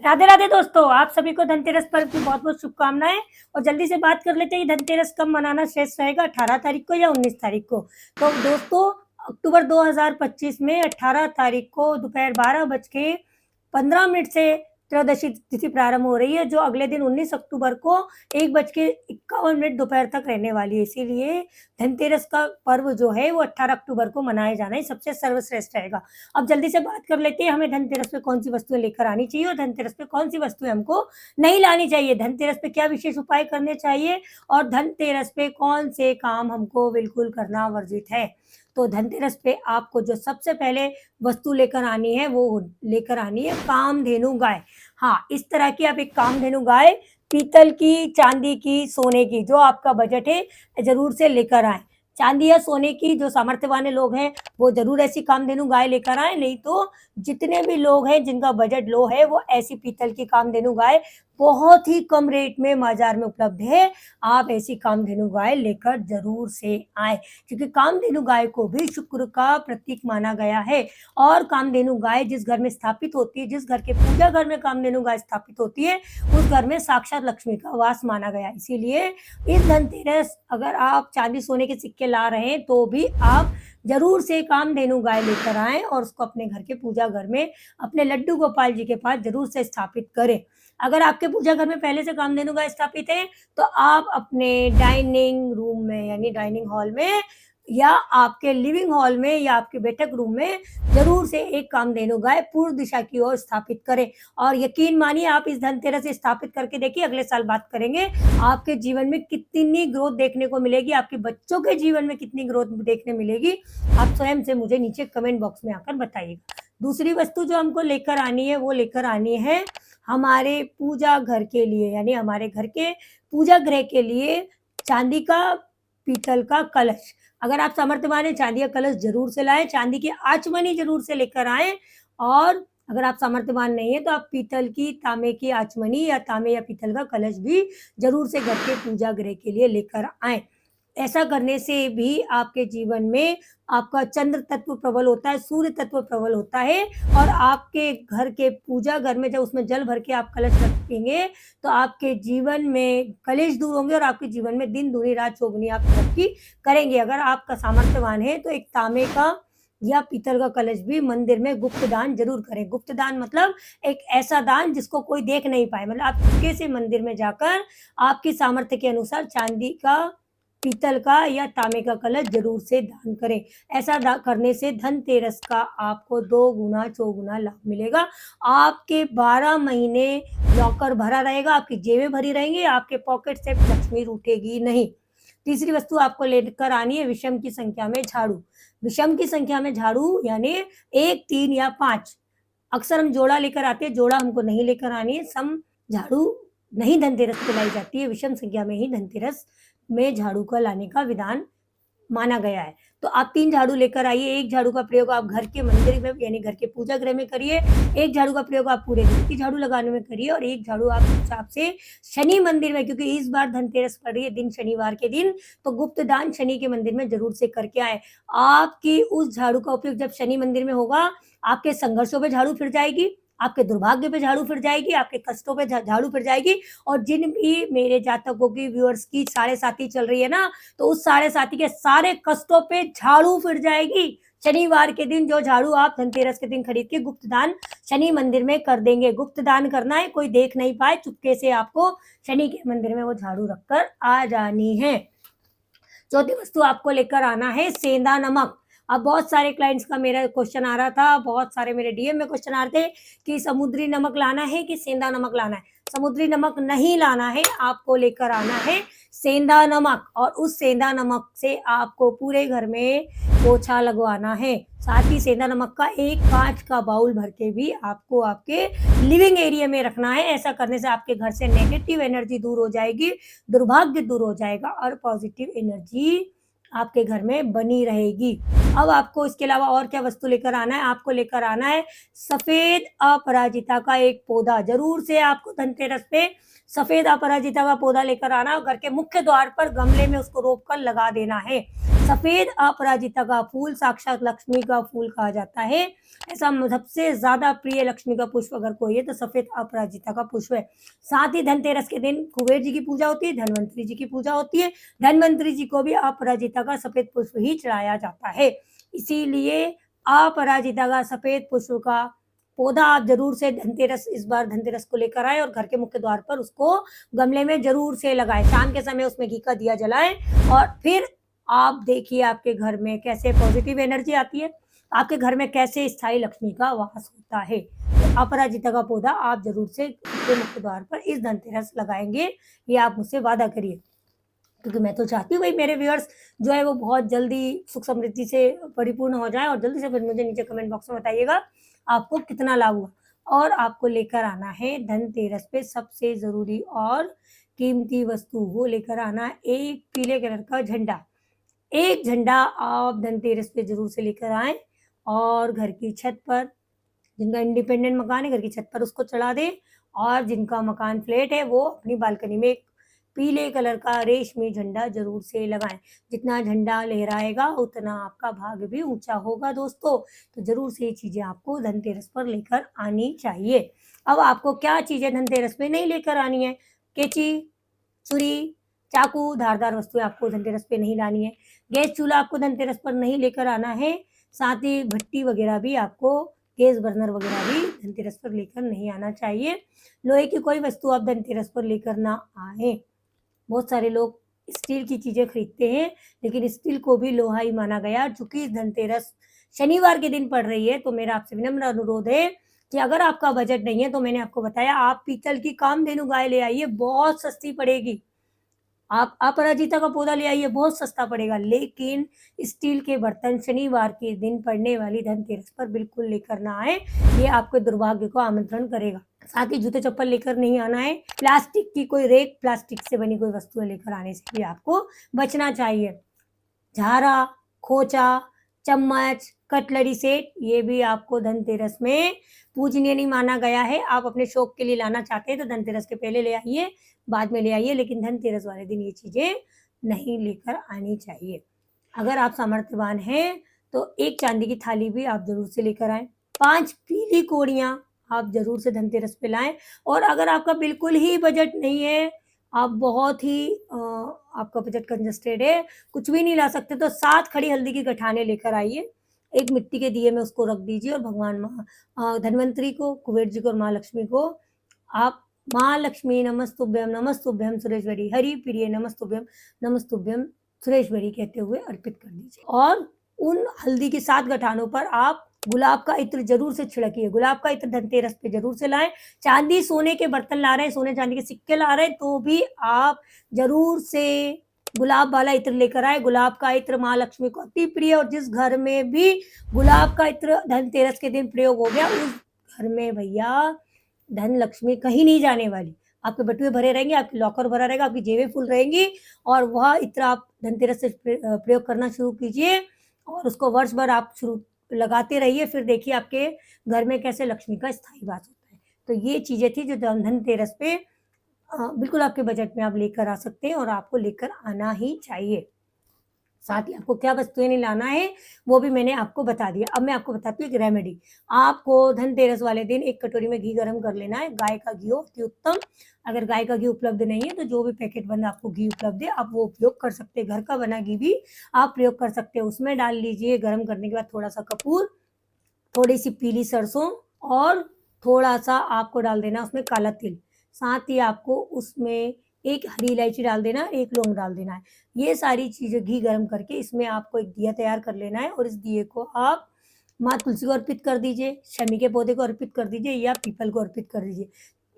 राधे राधे दोस्तों, आप सभी को धनतेरस पर्व की बहुत बहुत शुभकामनाएं। और जल्दी से बात कर लेते हैं धनतेरस कब मनाना श्रेष्ठ रहेगा, 18 तारीख को या 19 तारीख को। तो दोस्तों, अक्टूबर 2025 में 18 तारीख को दोपहर 12:15 से त्रयोदशी तिथि प्रारंभ हो रही है, जो अगले दिन 19 अक्टूबर को 1:51 दोपहर तक रहने वाली है। इसीलिए धनतेरस का पर्व जो है वो 18 अक्टूबर को मनाया जाना ही सबसे सर्वश्रेष्ठ रहेगा। अब जल्दी से बात कर लेते हैं हमें धनतेरस पे कौन सी वस्तुएं लेकर आनी चाहिए और धनतेरस पे कौन सी वस्तुएं हमको नहीं लानी चाहिए, धनतेरस पे क्या विशेष उपाय करने चाहिए और धनतेरस पे कौन से काम हमको बिल्कुल करना वर्जित है। तो धनतेरस पे आपको जो सबसे पहले वस्तु लेकर आनी है वो लेकर आनी है कामधेनु गाय। हाँ, इस तरह की आप एक कामधेनु गाय पीतल की, चांदी की, सोने की, जो आपका बजट है जरूर से लेकर आए। चांदी या सोने की जो सामर्थ्य वाले लोग हैं वो जरूर ऐसी कामधेनु गाय लेकर आए, नहीं तो जितने भी लोग हैं जिनका बजट लो है वो ऐसी पीतल की कामधेनु गाय बहुत ही कम रेट में बाजार में उपलब्ध है, आप ऐसी कामधेनु गाय लेकर जरूर से आए, क्योंकि कामधेनु गाय को भी शुक्र का प्रतीक माना गया है। और कामधेनु गाय जिस घर में स्थापित होती है, जिस घर के पूजा घर में कामधेनु गाय स्थापित होती है, उस घर में साक्षात लक्ष्मी का वास माना गया। इसीलिए इस धनतेरस अगर आप चांदी सोने के सिक्के ला रहे हैं तो भी आप जरूर से कामधेनु गाय लेकर आएं और उसको अपने घर के पूजा घर में अपने लड्डू गोपाल जी के पास जरूर से स्थापित करें। अगर आपके पूजा घर में पहले से कामधेनु गाय स्थापित है तो आप अपने डाइनिंग रूम में यानी डाइनिंग हॉल में या आपके लिविंग हॉल में या आपके बैठक रूम में जरूर से एक कामधेनु गाय पूर्व दिशा की ओर स्थापित करें। और यकीन मानिए, आप इस धनतेरस से स्थापित करके देखिए, अगले साल बात करेंगे आपके जीवन में कितनी ग्रोथ देखने को मिलेगी, आपके बच्चों के जीवन में कितनी ग्रोथ देखने मिलेगी, आप स्वयं से मुझे नीचे कमेंट बॉक्स में आकर बताइएगा। दूसरी वस्तु जो हमको लेकर आनी है वो लेकर आनी है हमारे पूजा घर के लिए, यानी हमारे घर के पूजा गृह के लिए चांदी का, पीतल का कलश। अगर आप सामर्थ्यवान है, चांदी का कलश जरूर से लाएं, चांदी की आचमनी जरूर से लेकर आएं। और अगर आप सामर्थ्यवान नहीं है तो आप पीतल की, तांबे की आचमनी या तांबे या पीतल का कलश भी जरूर से घर के पूजा गृह के लिए लेकर आएं। ऐसा करने से भी आपके जीवन में आपका चंद्र तत्व प्रबल होता है, सूर्य तत्व प्रबल होता है, और आपके घर के पूजा घर में जब उसमें जल भर के आप कलश रखेंगे तो आपके जीवन में कलेश दूर होंगे और आपके जीवन में दिन दूनी रात चौगुनी आप तरक्की करेंगे। अगर आपका सामर्थ्यवान है तो एक तांबे का या पीतल का कलश भी मंदिर में गुप्त दान जरूर करें। गुप्त दान मतलब एक ऐसा दान जिसको कोई देख नहीं पाए, मतलब आप चुपके से मंदिर में जाकर आपकी सामर्थ्य के अनुसार चांदी का, पीतल का या तांबे का कलश जरूर से दान करें। ऐसा करने से धनतेरस का आपको 2 गुना चौगुना लाभ मिलेगा। आपके 12 महीने लॉकर भरा रहेगा, आपकी जेबें भरी रहेंगी, आपके पॉकेट से लक्ष्मी रूठेगी नहीं। तीसरी वस्तु आपको लेकर आनी है विषम की संख्या में झाड़ू। विषम की संख्या में झाड़ू यानी 1, 3 या 5। अक्सर हम जोड़ा लेकर आते हैं, जोड़ा हमको नहीं लेकर आनी है। सम झाड़ू नहीं धनतेरस पे लाई जाती है, विषम संख्या में ही धनतेरस में झाड़ू का लाने का विधान माना गया है। तो आप 3 झाड़ू लेकर आइए। एक झाड़ू का प्रयोग आप घर के मंदिर में यानी घर के पूजा गृह में करिए, एक झाड़ू का प्रयोग आप पूरे घर की झाड़ू लगाने में करिए, और एक झाड़ू आप हिसाब से शनि मंदिर में, क्योंकि इस बार धनतेरस पड़ रही है दिन शनिवार के दिन, तो गुप्त दान शनि के मंदिर में जरूर से करके आए। आपकी उस झाड़ू का उपयोग जब शनि मंदिर में होगा, आपके संघर्षों पे झाड़ू फिर जाएगी, आपके दुर्भाग्य पे झाड़ू फिर जाएगी, आपके कष्टों पे झाड़ू फिर जाएगी। और जिन भी मेरे जातकों की, व्यूअर्स की साढ़े साथी चल रही है ना, तो उस साढ़े साथी के सारे कष्टों पे झाड़ू फिर जाएगी। शनिवार के दिन जो झाड़ू आप धनतेरस के दिन खरीद के गुप्त दान शनि मंदिर में कर देंगे। गुप्त दान करना है, कोई देख नहीं पाए, चुपके से आपको शनि के मंदिर में वो झाड़ू रखकर आ जानी है। चौथी वस्तु आपको लेकर आना है सेंधा नमक। अब बहुत सारे क्लाइंट्स का मेरा क्वेश्चन आ रहा था, बहुत सारे मेरे डीएम में क्वेश्चन आ रहे थे कि समुद्री नमक लाना है कि सेंधा नमक लाना है। समुद्री नमक नहीं लाना है, आपको लेकर आना है सेंधा नमक, और उस सेंधा नमक से आपको पूरे घर में पोछा लगवाना है। साथ ही सेंधा नमक का एक कांच का बाउल भर के भी आपको आपके लिविंग एरिया में रखना है। ऐसा करने से आपके घर से नेगेटिव एनर्जी दूर हो जाएगी, दुर्भाग्य दूर हो जाएगा और पॉजिटिव एनर्जी आपके घर में बनी रहेगी। अब आपको इसके अलावा और क्या वस्तु लेकर आना है? आपको लेकर आना है सफेद अपराजिता का एक पौधा। जरूर से आपको धनतेरस पे सफेद अपराजिता का पौधा लेकर आना और घर के मुख्य द्वार पर गमले में उसको रोप कर लगा देना है। सफेद अपराजिता का फूल साक्षात लक्ष्मी का फूल कहा जाता है। ऐसा सबसे ज्यादा प्रिय लक्ष्मी का पुष्प अगर कोई है तो सफेद अपराजिता का पुष्प है। साथ ही धनतेरस के दिन कुबेर जी की पूजा होती है, धनवंतरी जी की पूजा होती है। धनवंतरी जी को भी अपराजिता का सफेद पुष्प ही चढ़ाया जाता है। इसीलिए अपराजिता का सफेद पुष्प का पौधा आप जरूर से धनतेरस, इस बार धनतेरस को लेकर आए और घर के मुख्य द्वार पर उसको गमले में जरूर से लगाएं। शाम के समय उसमें घी का दिया जलाएं और फिर आप देखिए आपके घर में कैसे पॉजिटिव एनर्जी आती है, आपके घर में कैसे स्थायी लक्ष्मी का वास होता है। तो अपराजिता का पौधा आप जरूर से घर के मुख्य द्वार पर इस धनतेरस लगाएंगे, ये आप मुझसे वादा करिए, क्योंकि मैं तो चाहती हूँ भाई मेरे व्यूअर्स जो है वो बहुत जल्दी सुख समृद्धि से परिपूर्ण हो जाए। और जल्दी से फिर मुझे नीचे कमेंट बॉक्स में बताइएगा आपको कितना लाभ हुआ। और आपको लेकर आना है धनतेरस पे सबसे जरूरी और कीमती वस्तु, वो लेकर आना एक पीले कलर का झंडा। एक झंडा आप धनतेरस पे जरूर से लेकर आए और घर की छत पर, जिनका इंडिपेंडेंट मकान है घर की छत पर उसको चढ़ा दें। और जिनका मकान फ्लैट है वो अपनी बालकनी में एक पीले कलर का रेशमी झंडा जरूर से लगाएं। जितना झंडा लहराएगा उतना आपका भाग्य भी ऊंचा होगा दोस्तों। तो जरूर से ये चीजें आपको धनतेरस पर लेकर आनी चाहिए। अब आपको क्या चीजें धनतेरस पे नहीं लेकर आनी है? कैंची, छुरी, चाकू, धारदार वस्तुएं आपको धनतेरस पे नहीं लानी है। गैस चूल्हा आपको धनतेरस पर नहीं लेकर आना है। साथ ही भट्टी वगैरह भी आपको, गैस बर्नर वगैरह भी धनतेरस पर लेकर नहीं आना चाहिए। लोहे की कोई वस्तु आप धनतेरस पर लेकर ना आए। बहुत सारे लोग स्टील की चीजें खरीदते हैं, लेकिन स्टील को भी लोहा ही माना गया। चूंकि धनतेरस शनिवार के दिन पड़ रही है तो मेरा आपसे विनम्र अनुरोध है कि अगर आपका बजट नहीं है तो मैंने आपको बताया आप पीतल की कामधेनु गाय ले आइए, बहुत सस्ती पड़ेगी। आप अपराजिता का पौधा ले आइए, बहुत सस्ता पड़ेगा। लेकिन स्टील के बर्तन शनिवार के दिन पड़ने वाली धनतेरस पर बिल्कुल लेकर ना आए, ये आपके दुर्भाग्य को आमंत्रण करेगा। साथ ही जूते चप्पल लेकर नहीं आना है। प्लास्टिक की कोई रेक, प्लास्टिक से बनी कोई वस्तुएं लेकर आने से भी आपको बचना चाहिए। झारा, खोचा, चम्मच, कटलरी सेट, ये भी आपको धनतेरस में पूजनीय नहीं माना गया है। आप अपने शौक के लिए लाना चाहते हैं तो धनतेरस के पहले ले आइए, बाद में ले आइए, लेकिन धनतेरस वाले दिन ये चीजें नहीं लेकर आनी चाहिए। अगर आप सामर्थ्यवान हैं तो एक चांदी की थाली भी आप जरूर से लेकर आए। 5 पीली कोड़ियां आप जरूर से धनतेरस पे लाएं। और अगर आपका बिल्कुल ही बजट नहीं है, आप बहुत ही आपका बजट कंजस्टेड है, कुछ भी नहीं ला सकते, तो 7 खड़ी हल्दी की गठाने लेकर आइए। एक मिट्टी के दिए में उसको रख दीजिए और भगवान धनवंतरी को, कुबेर जी को और माँ लक्ष्मी को आप माँ लक्ष्मी नमस्तुभ्यम सुरेश्वरी हरि प्रिय नमस्तुभ्यम सुरेश्वरी कहते हुए अर्पित कर दीजिए। और उन हल्दी के 7 गठानों पर आप गुलाब का इत्र जरूर से छिड़किए। गुलाब का इत्र धनतेरस पे जरूर से लाएं। चांदी सोने के बर्तन ला रहे हैं, सोने चांदी के सिक्के ला रहे हैं, तो भी आप जरूर से गुलाब वाला इत्र लेकर आए। गुलाब का इत्र माँ लक्ष्मी को अति प्रिय, और जिस घर में भी गुलाब का इत्र धनतेरस के दिन प्रयोग हो गया उस घर में भैया धन लक्ष्मी कहीं नहीं जाने वाली। आपके बटुए भरे रहेंगे, आपके लॉकर भरा रहेगा, आपकी जेबें फुल रहेंगी। और वह इत्र आप धनतेरस से प्रयोग करना शुरू कीजिए और उसको वर्ष भर आप शुरू लगाते रहिए। फिर देखिए आपके घर में कैसे लक्ष्मी का स्थायी वास होता है। तो ये चीजें थी जो धनतेरस पे बिल्कुल आपके बजट में आप लेकर आ सकते हैं और आपको लेकर आना ही चाहिए। साथ ही आपको क्या वस्तुएं नहीं लाना है वो भी मैंने आपको बता दिया। अब मैं आपको बताती हूँ एक रेमेडी। आपको धनतेरस वाले दिन एक कटोरी में घी गर्म कर लेना है। गाय का घी हो अति उत्तम। अगर गाय का घी उपलब्ध नहीं है तो जो भी पैकेट बंद आपको घी उपलब्ध है आप वो उपयोग कर सकते हैं। घर का बना घी भी आप प्रयोग कर सकते हैं। उसमें डाल लीजिए गर्म करने के बाद थोड़ा सा कपूर, थोड़ी सी पीली सरसों और थोड़ा सा आपको डाल देना उसमें काला तिल। साथ ही आपको उसमें एक हरी इलायची डाल देना, एक लौंग डाल देना है। ये सारी चीजें घी गर्म करके इसमें आपको एक दिया तैयार कर लेना है और इस दिए को आप माँ तुलसी को अर्पित कर दीजिए, शमी के पौधे को अर्पित कर दीजिए या पीपल को अर्पित कर दीजिए।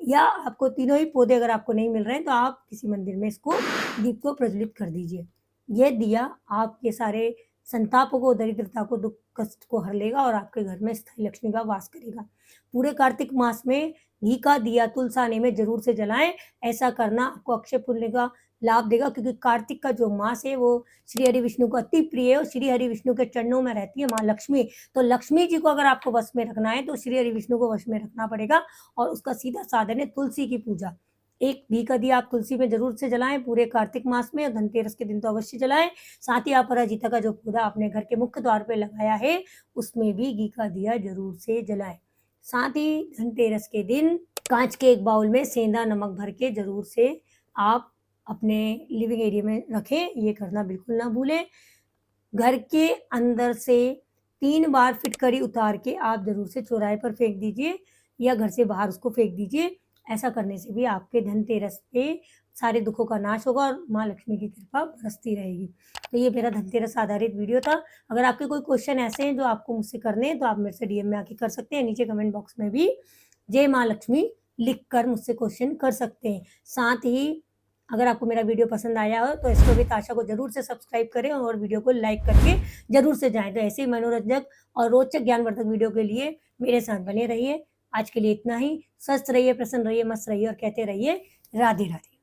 या आपको तीनों ही पौधे अगर आपको नहीं मिल रहे हैं तो आप किसी मंदिर में इसको दीप को प्रज्वलित कर दीजिए। यह दिया आपके सारे संतापों को, दरिद्रता को, दुख कष्ट को हर लेगा और आपके घर में स्थायी लक्ष्मी का वास करेगा। पूरे कार्तिक मास में घी का दिया तुलसाने में जरूर से जलाएं। ऐसा करना आपको अक्षय पुण्य का लाभ देगा, क्योंकि कार्तिक का जो मास है वो श्री हरि विष्णु को अति प्रिय है और श्री हरि विष्णु के चरणों में रहती है माँ लक्ष्मी। तो लक्ष्मी जी को अगर आपको वश में रखना है तो श्री हरि विष्णु को वश में रखना पड़ेगा और उसका सीधा साधन है तुलसी की पूजा। एक घी का दिया आप तुलसी में जरूर से जलाएं पूरे कार्तिक मास में, और धनतेरस के दिन तो अवश्य जलाएं। साथ ही आप अपराजिता का जो पौधा अपने घर के मुख्य द्वार पे लगाया है उसमें भी घी का दिया जरूर से जलाएं। साथ ही धनतेरस के दिन कांच के एक बाउल में सेंधा नमक भर के जरूर से आप अपने लिविंग एरिया में रखें, ये करना बिल्कुल ना भूलें। घर के अंदर से 3 बार फिटकरी उतार के आप जरूर से चौराहे पर फेंक दीजिए या घर से बाहर उसको फेंक दीजिए। ऐसा करने से भी आपके धनतेरस पे सारे दुखों का नाश होगा और माँ लक्ष्मी की कृपा बरसती रहेगी। तो ये मेरा धनतेरस आधारित वीडियो था। अगर आपके कोई क्वेश्चन ऐसे हैं जो आपको मुझसे करने हैं तो आप मेरे से डीएम में आके कर सकते हैं। नीचे कमेंट बॉक्स में भी जय माँ लक्ष्मी लिख कर मुझसे क्वेश्चन कर सकते हैं। साथ ही अगर आपको मेरा वीडियो पसंद आया हो तो इसको भी ताशा को जरूर से सब्सक्राइब करें और वीडियो को लाइक करके जरूर से जाएं। तो ऐसे ही मनोरंजक और रोचक ज्ञानवर्धक वीडियो के लिए मेरे साथ बने रहिए। आज के लिए इतना ही। स्वस्थ रहिए, प्रसन्न रहिए, मस्त रहिए और कहते रहिए राधे राधे।